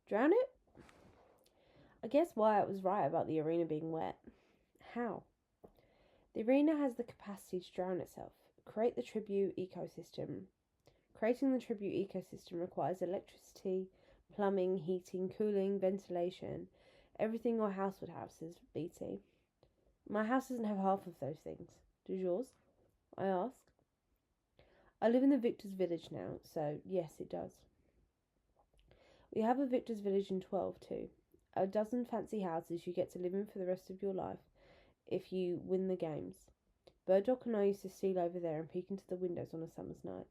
Drown it? I guess Wyatt was right about the arena being wet. How? The arena has the capacity to drown itself. Creating the tribute ecosystem requires electricity, plumbing, heating, cooling, ventilation, everything your house would have, says BT. My house doesn't have half of those things. Does yours? I ask. I live in the Victor's Village now, so yes, it does. We have a Victor's Village in 12 too. A dozen fancy houses you get to live in for the rest of your life if you win the games. Burdock and I used to steal over there and peek into the windows on a summer's night.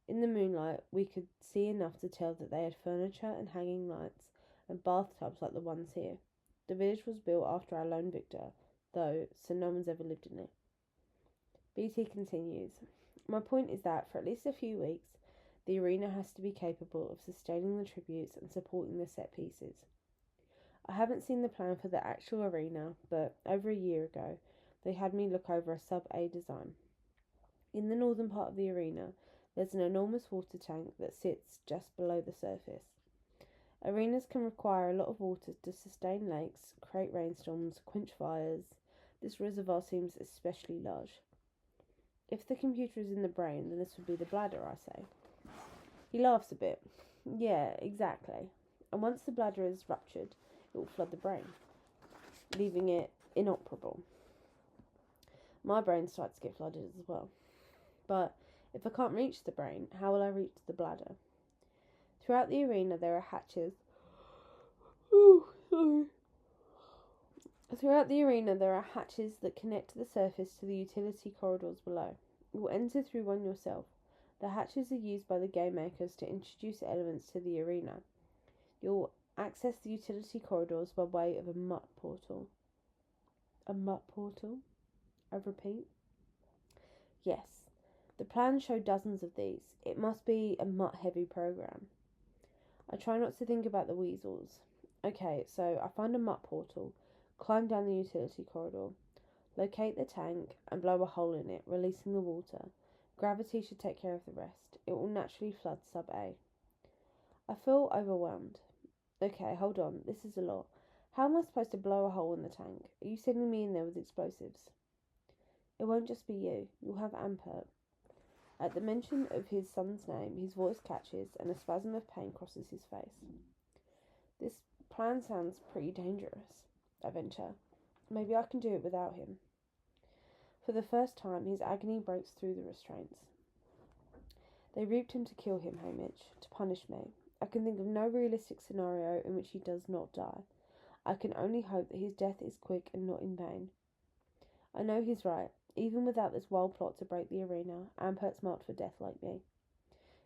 In the moonlight, we could see enough to tell that they had furniture and hanging lights and bathtubs like the ones here. The village was built after our lone Victor, though, so no one's ever lived in it. BT continues. My point is that for at least a few weeks, the arena has to be capable of sustaining the tributes and supporting the set pieces. I haven't seen the plan for the actual arena, but over a year ago, they had me look over a sub-A design. In the northern part of the arena, there's an enormous water tank that sits just below the surface. Arenas can require a lot of water to sustain lakes, create rainstorms, quench fires. This reservoir seems especially large. If the computer is in the brain, then this would be the bladder, I say. He laughs a bit. Yeah, exactly. And once the bladder is ruptured, it will flood the brain, leaving it inoperable. My brain starts to get flooded as well. But if I can't reach the brain, how will I reach the bladder? Throughout the arena there are hatches. Throughout the arena there are hatches that connect the surface to the utility corridors below. You will enter through one yourself. The hatches are used by the game makers to introduce elements to the arena. You'll access the utility corridors by way of a mutt portal. A mutt portal? I repeat. Yes. The plans show dozens of these. It must be a mutt-heavy program. I try not to think about the weasels. Okay, so I find a mutt portal, climb down the utility corridor, locate the tank, and blow a hole in it, releasing the water. Gravity should take care of the rest. It will naturally flood sub-A. I feel overwhelmed. Okay, hold on. This is a lot. How am I supposed to blow a hole in the tank? Are you sending me in there with explosives? It won't just be you. You'll have Ampert. At the mention of his son's name, his voice catches and a spasm of pain crosses his face. This plan sounds pretty dangerous, I venture. Maybe I can do it without him. For the first time, his agony breaks through the restraints. They reaped him to kill him, Hamish, to punish me. I can think of no realistic scenario in which he does not die. I can only hope that his death is quick and not in vain. I know he's right. Even without this wild plot to break the arena, Ampert's marked for death like me.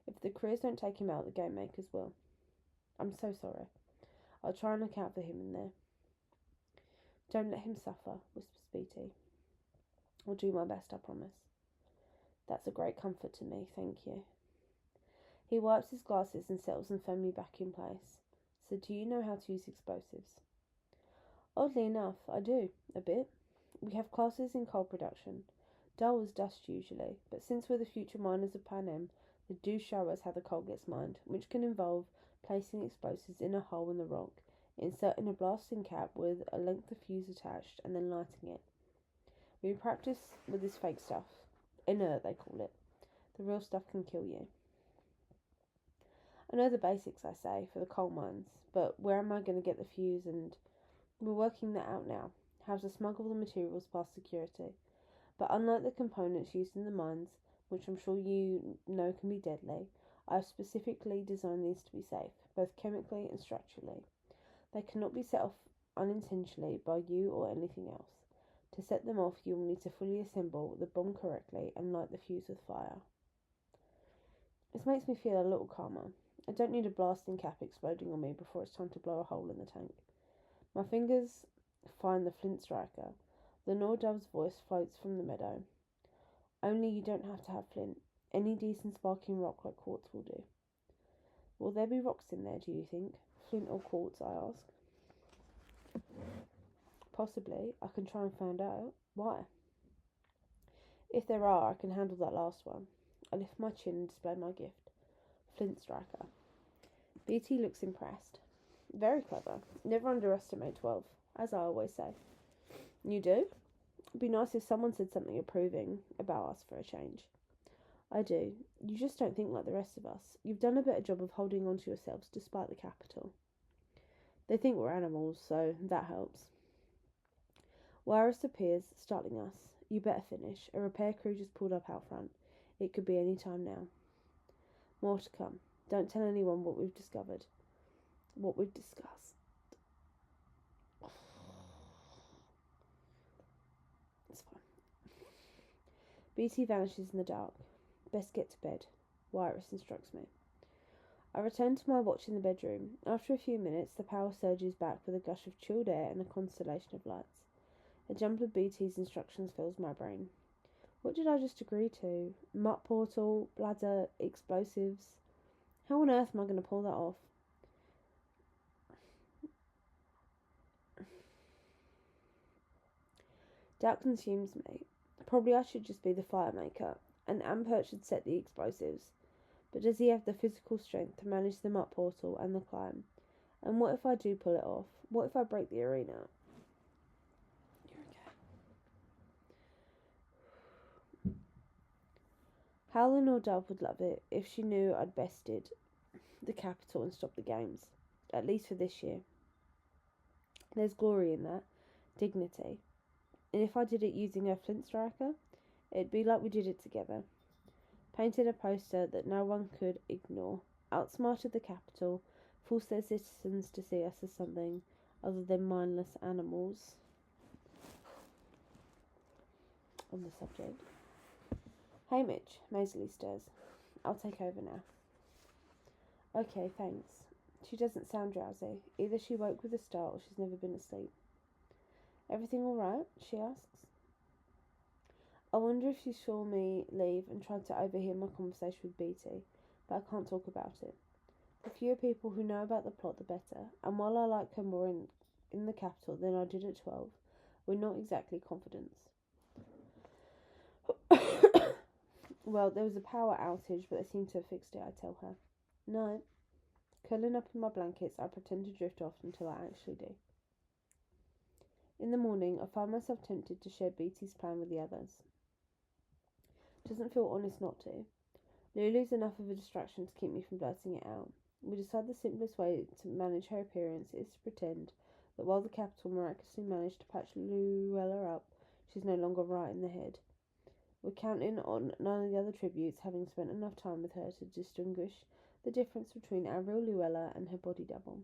If the careers don't take him out, the game makers will. I'm so sorry. I'll try and look out for him in there. Don't let him suffer, whispers BT. I'll do my best, I promise. That's a great comfort to me, thank you. He wipes his glasses and settles them firmly back in place. So do you know how to use explosives? Oddly enough, I do, a bit. We have classes in coal production. Dull as dust usually, but since we're the future miners of Panem, they do show us how the coal gets mined, which can involve placing explosives in a hole in the rock, inserting a blasting cap with a length of fuse attached, and then lighting it. We practice with this fake stuff. Inert, they call it. The real stuff can kill you. I know the basics, I say, for the coal mines, but where am I going to get the fuse and... We're working that out now. How to smuggle the materials past security. But unlike the components used in the mines, which I'm sure you know can be deadly, I've specifically designed these to be safe, both chemically and structurally. They cannot be set off unintentionally by you or anything else. To set them off, you will need to fully assemble the bomb correctly and light the fuse with fire. This makes me feel a little calmer. I don't need a blasting cap exploding on me before it's time to blow a hole in the tank. My fingers find the flint striker. The Nordove's voice floats from the meadow. Only you don't have to have flint. Any decent sparking rock like quartz will do. Will there be rocks in there, do you think? Flint or quartz, I ask. Possibly. I can try and find out. Why? If there are, I can handle that last one. I lift my chin and display my gift. Flint striker. BT looks impressed. Very clever. Never underestimate 12, as I always say. You do? It'd be nice if someone said something approving about us for a change. I do. You just don't think like the rest of us. You've done a better job of holding on to yourselves despite the capital. They think we're animals, so that helps. Wirus appears, startling us. You better finish. A repair crew just pulled up out front. It could be any time now. More to come. Don't tell anyone what we've discovered. What we've discussed. It's fine. BT vanishes in the dark. Best get to bed. Wirus instructs me. I return to my watch in the bedroom. After a few minutes, the power surges back with a gush of chilled air and a constellation of lights. A jump of BT's instructions fills my brain. What did I just agree to? Mutt portal, bladder, explosives. How on earth am I going to pull that off? Doubt consumes me. Probably I should just be the fire maker, and Ampert should set the explosives. But does he have the physical strength to manage the Mutt portal and the climb? And what if I do pull it off? What if I break the arena? You're okay. Howlin' or Dove would love it if she knew I'd bested the capital and stopped the games. At least for this year. There's glory in that. Dignity. And if I did it using a flint striker, it'd be like we did it together. Painted a poster that no one could ignore. Outsmarted the capital. Forced their citizens to see us as something other than mindless animals. On the subject. Hey Mitch, Maisley stirs. I'll take over now. Okay, thanks. She doesn't sound drowsy. Either she woke with a start or she's never been asleep. Everything alright? She asks. I wonder if she saw me leave and tried to overhear my conversation with BT, but I can't talk about it. The fewer people who know about the plot, the better, and while I like her more in the capital than I did at 12, we're not exactly confidants. Well, there was a power outage, but they seem to have fixed it, I tell her. No. Curling up in my blankets, I pretend to drift off until I actually do. In the morning, I find myself tempted to share BT's plan with the others. Doesn't feel honest not to. Lulu's enough of a distraction to keep me from blurting it out. We decide the simplest way to manage her appearance is to pretend that while the capital miraculously managed to patch Luella up, she's no longer right in the head. We're counting on none of the other tributes having spent enough time with her to distinguish the difference between our real Luella and her body double.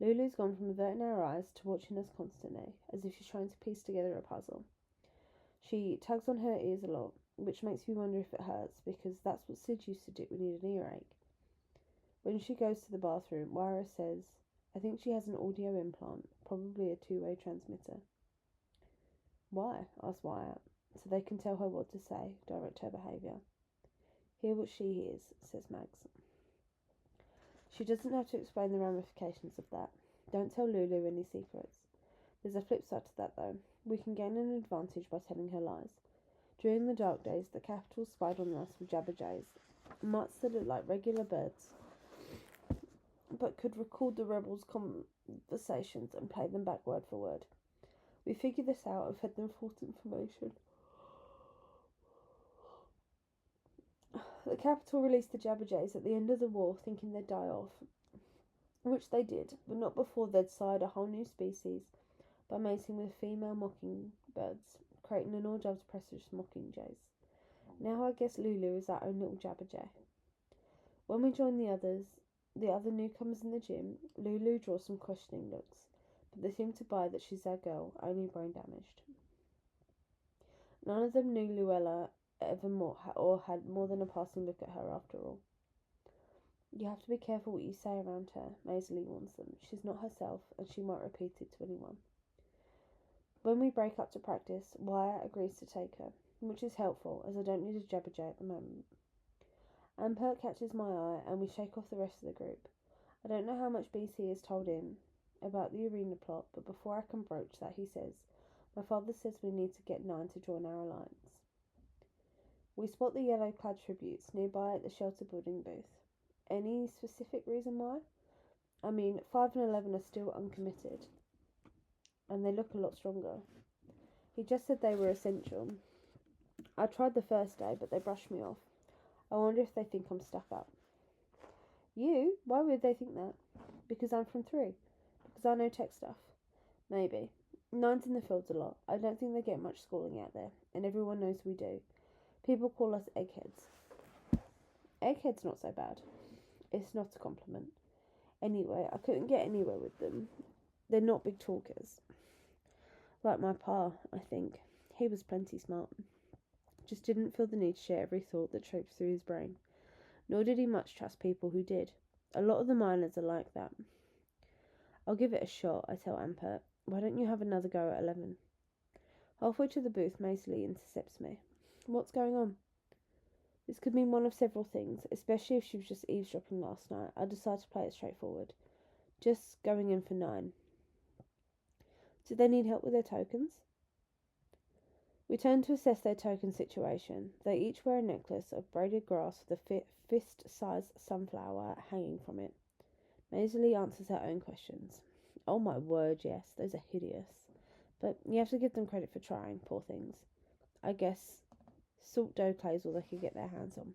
Lulu's gone from averting our eyes to watching us constantly, as if she's trying to piece together a puzzle. She tugs on her ears a lot, which makes me wonder if it hurts, because that's what Sid used to do when he had an earache. When she goes to the bathroom, Wyra says, I think she has an audio implant, probably a two-way transmitter. Why? Asks Wyatt. So they can tell her what to say, direct her behaviour. Hear what she hears, says Mags. She doesn't have to explain the ramifications of that. Don't tell Lulu any secrets. There's a flip side to that, though. We can gain an advantage by telling her lies. During the dark days, the capital spied on us with jabberjays, mutts that look like regular birds, but could record the rebels' conversations and play them back word for word. We figured this out and fed them false information. The capital released the jabberjays at the end of the war, thinking they'd die off, which they did, but not before they'd sired a whole new species by mating with female mockingbirds, creating an all doves precious mockingjays. Now I guess Lulu is our own little jabberjay. When we join the other newcomers in the gym, Lulu draws some questioning looks, but they seem to buy that she's our girl, only brain damaged. None of them knew Luella ever more or had more than a passing look at her after all. You have to be careful what you say around her, Maisley warns them. She's not herself, and she might repeat it to anyone. When we break up to practice, Wyatt agrees to take her, which is helpful, as I don't need a jabberjay at the moment. Ampert catches my eye, and we shake off the rest of the group. I don't know how much BT has told him about the arena plot, but before I can broach that, he says, my father says we need to get 9 to join our alliance. We spot the yellow-clad tributes nearby at the shelter building booth. Any specific reason why? I mean, 5 and 11 are still uncommitted, and they look a lot stronger. He just said they were essential. I tried the first day, but they brushed me off. I wonder if they think I'm stuck up. You? Why would they think that? Because I'm from 3. Because I know tech stuff. Maybe. 9's in the fields a lot. I don't think they get much schooling out there, and everyone knows we do. People call us eggheads. Egghead's not so bad. It's not a compliment. Anyway, I couldn't get anywhere with them. They're not big talkers. Like my pa, I think. He was plenty smart. Just didn't feel the need to share every thought that trooped through his brain. Nor did he much trust people who did. A lot of the minors are like that. I'll give it a shot, I tell Ampert. Why don't you have another go at 11? Halfway to the booth, Maisley intercepts me. What's going on? This could mean one of several things, especially if she was just eavesdropping last night. I decide to play it straightforward. Just going in for 9. Do they need help with their tokens? We turn to assess their token situation. They each wear a necklace of braided grass with a fist-sized sunflower hanging from it. Maisley answers her own questions. Oh my word, yes, those are hideous. But you have to give them credit for trying, poor things. I guess salt dough clay's all they could get their hands on.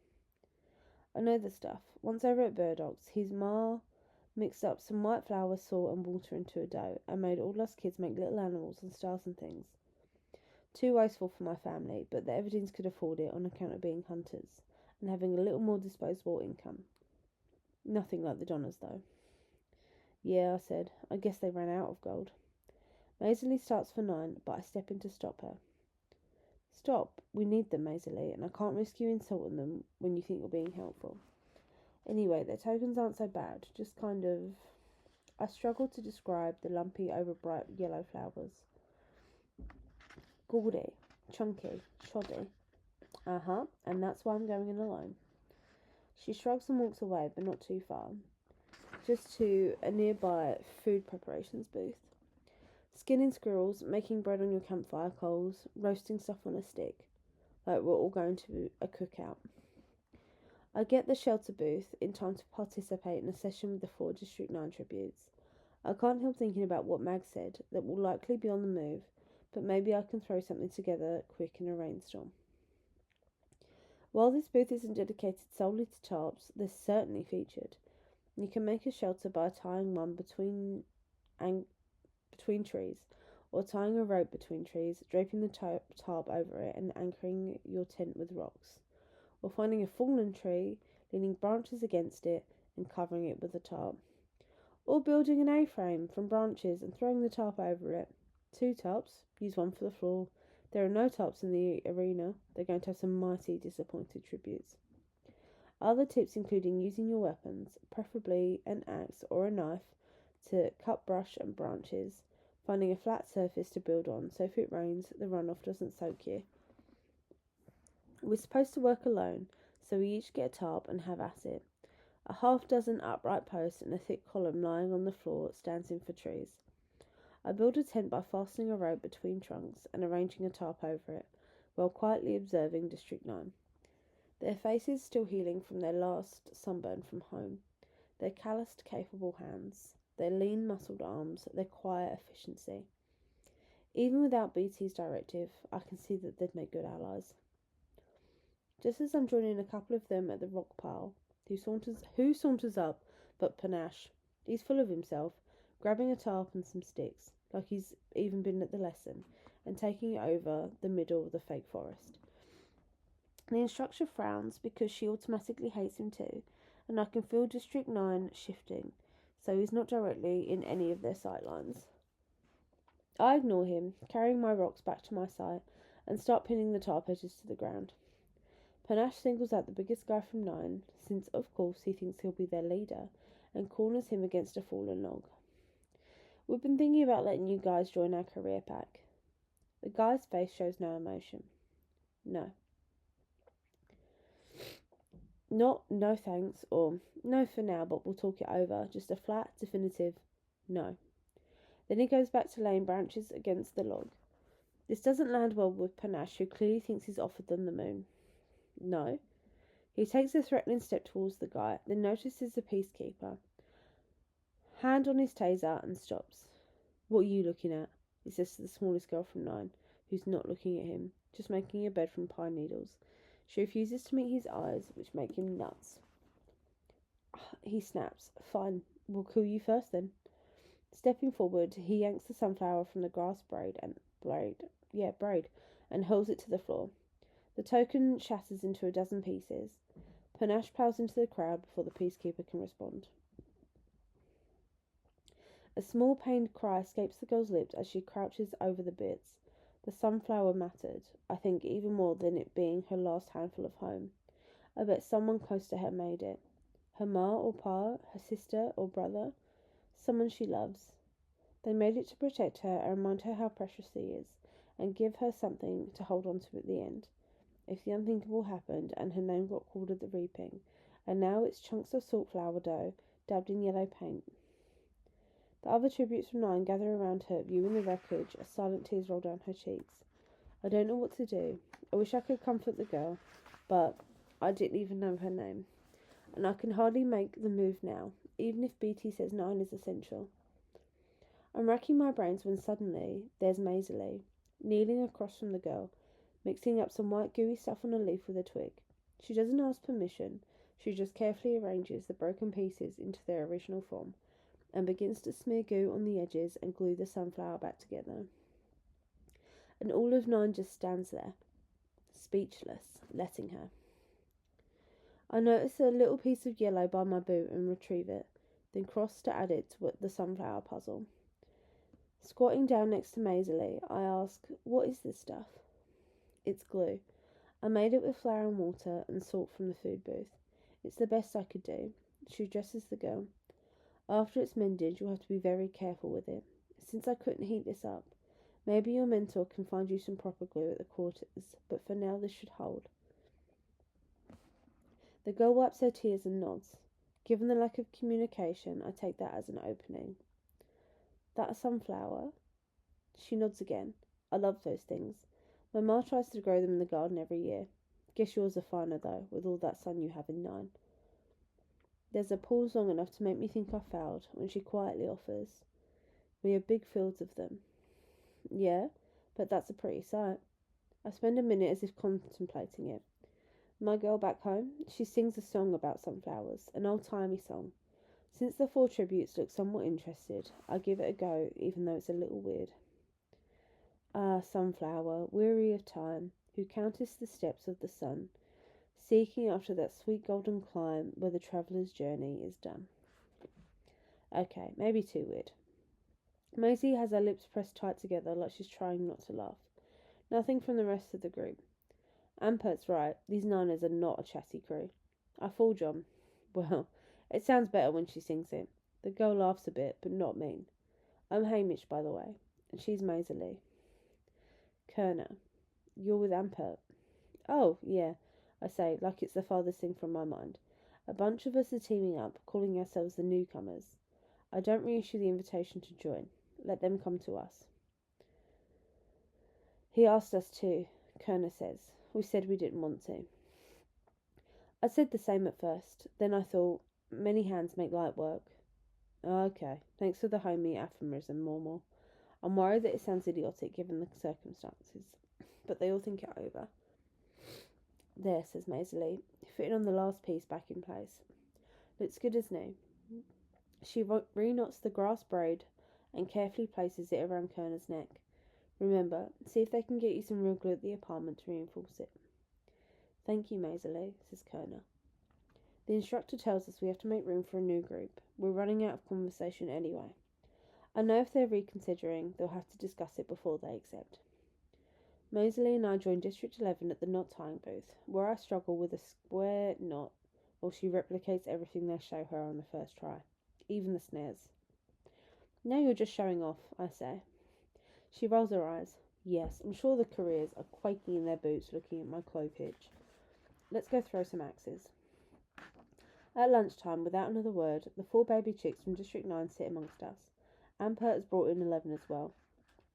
I know the stuff. Once over at Burdock's, his ma mixed up some white flour, salt and water into a dough and made all us kids make little animals and stars and things. Too wasteful for my family, but the Everdens could afford it on account of being hunters and having a little more disposable income. Nothing like the Donners, though. Yeah, I said. I guess they ran out of gold. Maisley starts for 9, but I step in to stop her. Stop. We need them, Maisley, and I can't risk you insulting them when you think you're being helpful. Anyway, their tokens aren't so bad, just kind of... I struggle to describe the lumpy, over-bright yellow flowers. Gaudy, chunky, shoddy. And that's why I'm going in alone. She shrugs and walks away, but not too far. Just to a nearby food preparations booth. Skinning squirrels, making bread on your campfire coals, roasting stuff on a stick. Like we're all going to a cookout. I get the shelter booth in time to participate in a session with the 4 District 9 tributes. I can't help thinking about what Mag said, that we'll likely be on the move, but maybe I can throw something together quick in a rainstorm. While this booth isn't dedicated solely to tarps, they're certainly featured. You can make a shelter by tying one between trees, or tying a rope between trees, draping the tarp over it and anchoring your tent with rocks, or finding a fallen tree, leaning branches against it and covering it with a tarp, or building an A-frame from branches and throwing the tarp over it. 2 tarps, use one for the floor. There are no tarps in the arena. They're going to have some mighty disappointed tributes. Other tips including using your weapons, preferably an axe or a knife, to cut brush and branches, finding a flat surface to build on so if it rains, the runoff doesn't soak you. We're supposed to work alone, so we each get a tarp and have at it. A half-dozen upright posts and a thick column lying on the floor stands in for trees. I build a tent by fastening a rope between trunks and arranging a tarp over it, while quietly observing District 9. Their faces still healing from their last sunburn from home, their calloused, capable hands, their lean, muscled arms, their quiet efficiency. Even without BT's directive, I can see that they'd make good allies. Just as I'm joining a couple of them at the rock pile, who saunters up but Panache? He's full of himself, grabbing a tarp and some sticks, like he's even been at the lesson, and taking it over the middle of the fake forest. The instructor frowns because she automatically hates him too, and I can feel District 9 shifting, so he's not directly in any of their sightlines. I ignore him, carrying my rocks back to my site, and start pinning the tarp edges to the ground. Panache singles out the biggest guy from 9, since of course he thinks he'll be their leader, and corners him against a fallen log. We've been thinking about letting you guys join our career pack. The guy's face shows no emotion. No. Not no thanks, or no for now, but we'll talk it over. Just a flat, definitive no. Then he goes back to laying branches against the log. This doesn't land well with Panache, who clearly thinks he's offered them the moon. No. He takes a threatening step towards the guy, then notices the peacekeeper. Hand on his taser and stops. What are you looking at? He says to the smallest girl from 9, who's not looking at him, just making a bed from pine needles. She refuses to meet his eyes, which make him nuts. He snaps. Fine, we'll kill you first then. Stepping forward, he yanks the sunflower from the grass braid and hurls it to the floor. The token shatters into a dozen pieces. Panache plows into the crowd before the peacekeeper can respond. A small pained cry escapes the girl's lips as she crouches over the bits. The sunflower mattered, I think, even more than it being her last handful of home. I bet someone close to her made it. Her ma or pa, her sister or brother, someone she loves. They made it to protect her and remind her how precious she is, and give her something to hold on to at the end. If the unthinkable happened and her name got called at the reaping, and now it's chunks of salt flour dough dabbed in yellow paint. The other tributes from 9 gather around her, viewing the wreckage as silent tears roll down her cheeks. I don't know what to do. I wish I could comfort the girl, but I didn't even know her name. And I can hardly make the move now, even if BT says 9 is essential. I'm racking my brains when suddenly there's Maisie, kneeling across from the girl, mixing up some white gooey stuff on a leaf with a twig. She doesn't ask permission, she just carefully arranges the broken pieces into their original form, and begins to smear goo on the edges and glue the sunflower back together. And all of 9 just stands there, speechless, letting her. I notice a little piece of yellow by my boot and retrieve it, then cross to add it to the sunflower puzzle. Squatting down next to Maisie, I ask, what is this stuff? It's glue. I made it with flour and water and salt from the food booth. It's the best I could do. She addresses the girl. After it's mended, you'll have to be very careful with it. Since I couldn't heat this up, maybe your mentor can find you some proper glue at the quarters, but for now this should hold. The girl wipes her tears and nods. Given the lack of communication, I take that as an opening. That a sunflower? She nods again. I love those things. My ma tries to grow them in the garden every year. Guess yours are finer though, with all that sun you have in 9. There's a pause long enough to make me think I failed when she quietly offers, we have big fields of them. Yeah, but that's a pretty sight. I spend a minute as if contemplating it. My girl back home, she sings a song about sunflowers, an old-timey song. Since the 4 tributes look somewhat interested, I give it a go, even though it's a little weird. Ah, sunflower, weary of time, who countest the steps of the sun, seeking after that sweet golden clime where the traveller's journey is done. Okay, maybe too weird. Maisie has her lips pressed tight together like she's trying not to laugh. Nothing from the rest of the group. Ampert's right, these 9ers are not a chatty crew. I fool John. Well, it sounds better when she sings it. The girl laughs a bit, but not mean. I'm Hamish, by the way, and she's Maisie. Kerner, you're with Ampert. Oh, yeah, I say, like it's the farthest thing from my mind. A bunch of us are teaming up, calling ourselves the newcomers. I don't reissue the invitation to join. Let them come to us. He asked us to, Kerner says. We said we didn't want to. I said the same at first. Then I thought, many hands make light work. Okay, thanks for the homey aphorism, Mormor. I'm worried that it sounds idiotic given the circumstances, but they all think it over. There, says Maisie, fitting on the last piece back in place. Looks good as new. She re-knots the grass braid and carefully places it around Kerner's neck. Remember, see if they can get you some real glue at the apartment to reinforce it. Thank you, Maisie, says Kerner. The instructor tells us we have to make room for a new group. We're running out of conversation anyway. I know if they're reconsidering, they'll have to discuss it before they accept. Maisie and I join District 11 at the knot tying booth, where I struggle with a square knot while she replicates everything they show her on the first try, even the snares. Now you're just showing off, I say. She rolls her eyes. Yes, I'm sure the careers are quaking in their boots looking at my clove hitch. Let's go throw some axes. At lunchtime, without another word, the 4 baby chicks from District 9 sit amongst us. Ampert has brought in 11 as well.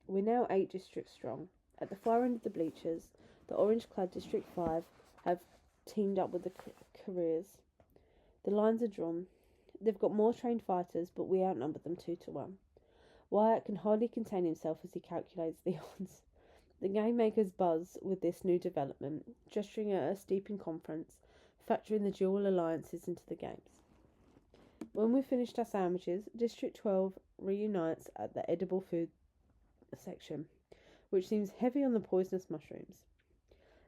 We're now 8 districts strong. At the far end of the bleachers, the orange-clad District 5 have teamed up with the careers. The lines are drawn. They've got more trained fighters, but we outnumber them 2-1. Wyatt can hardly contain himself as he calculates the odds. The game makers buzz with this new development, gesturing at a steeping conference, factoring the dual alliances into the games. When we've finished our sandwiches, District 12 reunites at the edible food section, which seems heavy on the poisonous mushrooms.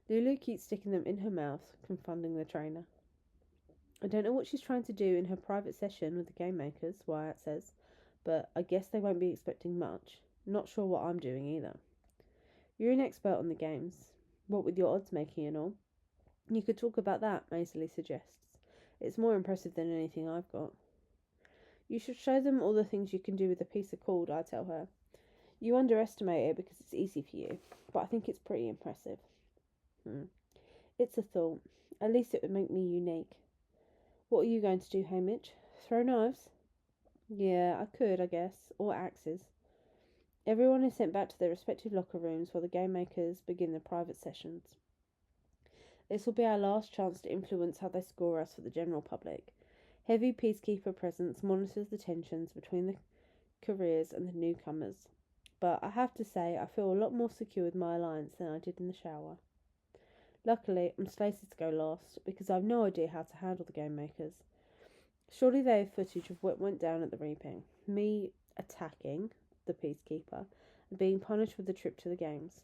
Lulu keeps sticking them in her mouth, confounding the trainer. I don't know what she's trying to do in her private session with the game makers, Wyatt says, but I guess they won't be expecting much. Not sure what I'm doing either. You're an expert on the games. What with your odds making and all. You could talk about that, Maisley suggests. It's more impressive than anything I've got. You should show them all the things you can do with a piece of cord, I tell her. You underestimate it because it's easy for you, but I think it's pretty impressive. It's a thought. At least it would make me unique. What are you going to do, Hamish? Throw knives? Yeah, I could, I guess. Or axes. Everyone is sent back to their respective locker rooms while the game makers begin their private sessions. This will be our last chance to influence how they score us for the general public. Heavy peacekeeper presence monitors the tensions between the careers and the newcomers. But I have to say, I feel a lot more secure with my alliance than I did in the shower. Luckily, I'm slated to go last, because I have no idea how to handle the game makers. Surely they have footage of what went down at the reaping. Me attacking the peacekeeper and being punished with the trip to the games.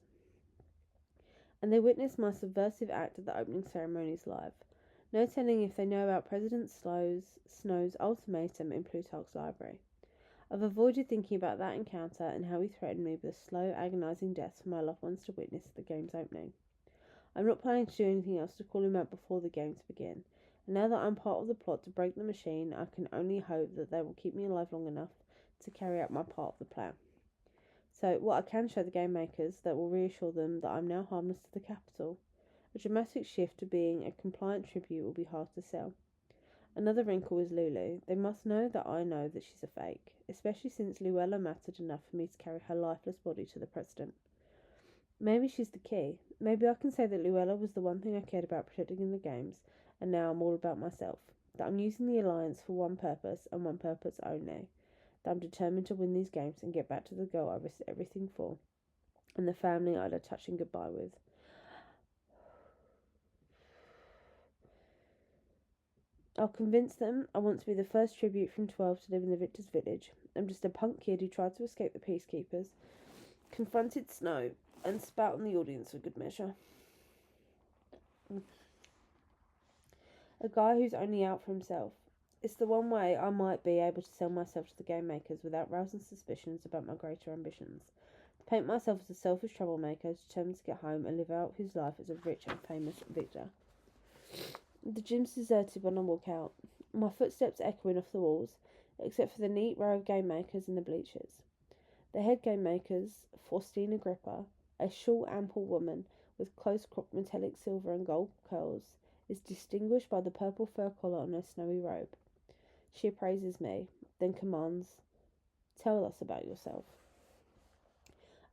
And they witnessed my subversive act at the opening ceremonies live. No telling if they know about President Snow's ultimatum in Plutarch's library. I've avoided thinking about that encounter and how he threatened me with a slow, agonising death for my loved ones to witness at the game's opening. I'm not planning to do anything else to call him out before the games begin, and now that I'm part of the plot to break the machine, I can only hope that they will keep me alive long enough to carry out my part of the plan. So, what I can show the game makers that will reassure them that I'm now harmless to the capital. A dramatic shift to being a compliant tribute will be hard to sell. Another wrinkle is Lulu. They must know that I know that she's a fake, especially since Luella mattered enough for me to carry her lifeless body to the president. Maybe she's the key. Maybe I can say that Luella was the one thing I cared about protecting in the games, and now I'm all about myself. That I'm using the alliance for one purpose, and one purpose only. That I'm determined to win these games and get back to the girl I risked everything for, and the family I had a touching goodbye with. I'll convince them I want to be the first tribute from 12 to live in the Victor's Village. I'm just a punk kid who tried to escape the peacekeepers, confronted Snow, and spat on the audience for good measure. A guy who's only out for himself. It's the one way I might be able to sell myself to the game makers without rousing suspicions about my greater ambitions. To paint myself as a selfish troublemaker determined to get home and live out his life as a rich and famous victor. The gym's deserted when I walk out, my footsteps echoing off the walls, except for the neat row of game makers in the bleachers. The head game makers, Faustina Agrippa, a short, ample woman with close-cropped metallic silver and gold curls, is distinguished by the purple fur collar on her snowy robe. She appraises me, then commands, "Tell us about yourself."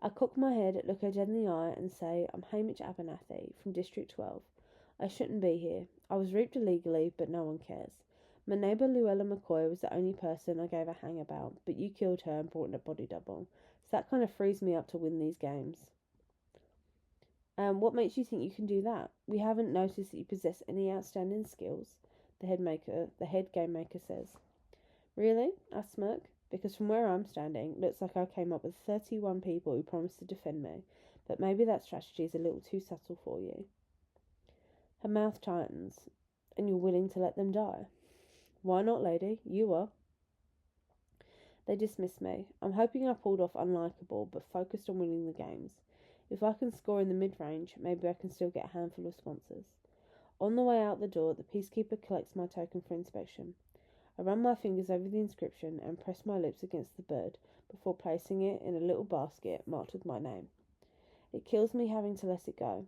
I cock my head, look her dead in the eye, and say, "I'm Hamish Abernathy, from District 12. I shouldn't be here. I was raped illegally, but no one cares. My neighbour Luella McCoy was the only person I gave a hang about, but you killed her and brought in a body double. So that kind of frees me up to win these games." What makes you think you can do that? We haven't noticed that you possess any outstanding skills, the head game maker says. Really? I smirk, because from where I'm standing, looks like I came up with 31 people who promised to defend me, but maybe that strategy is a little too subtle for you. Her mouth tightens. And you're willing to let them die? Why not, lady? You are. They dismiss me. I'm hoping I pulled off unlikable, but focused on winning the games. If I can score in the mid-range, maybe I can still get a handful of sponsors. On the way out the door, the peacekeeper collects my token for inspection. I run my fingers over the inscription and press my lips against the bird before placing it in a little basket marked with my name. It kills me having to let it go,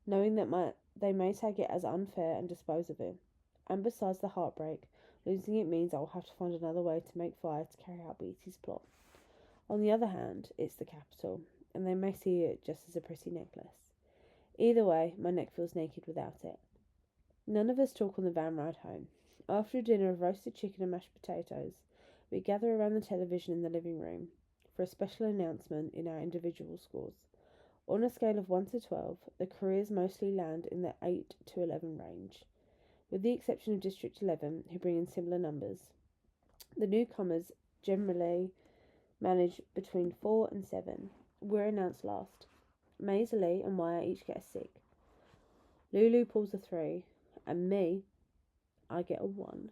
knowing that they may take it as unfair and dispose of it. And besides the heartbreak, losing it means I will have to find another way to make fire to carry out Beatty's plot. On the other hand, it's the capital, and they may see it just as a pretty necklace. Either way, my neck feels naked without it. None of us talk on the van ride home. After a dinner of roasted chicken and mashed potatoes, we gather around the television in the living room for a special announcement in our individual scores. On a scale of 1 to 12, the careers mostly land in the 8 to 11 range, with the exception of District 11, who bring in similar numbers. The newcomers generally manage between 4 and 7. We're announced last. Maisie and Maya each get a 6. Lulu pulls a 3, and me, I get a 1.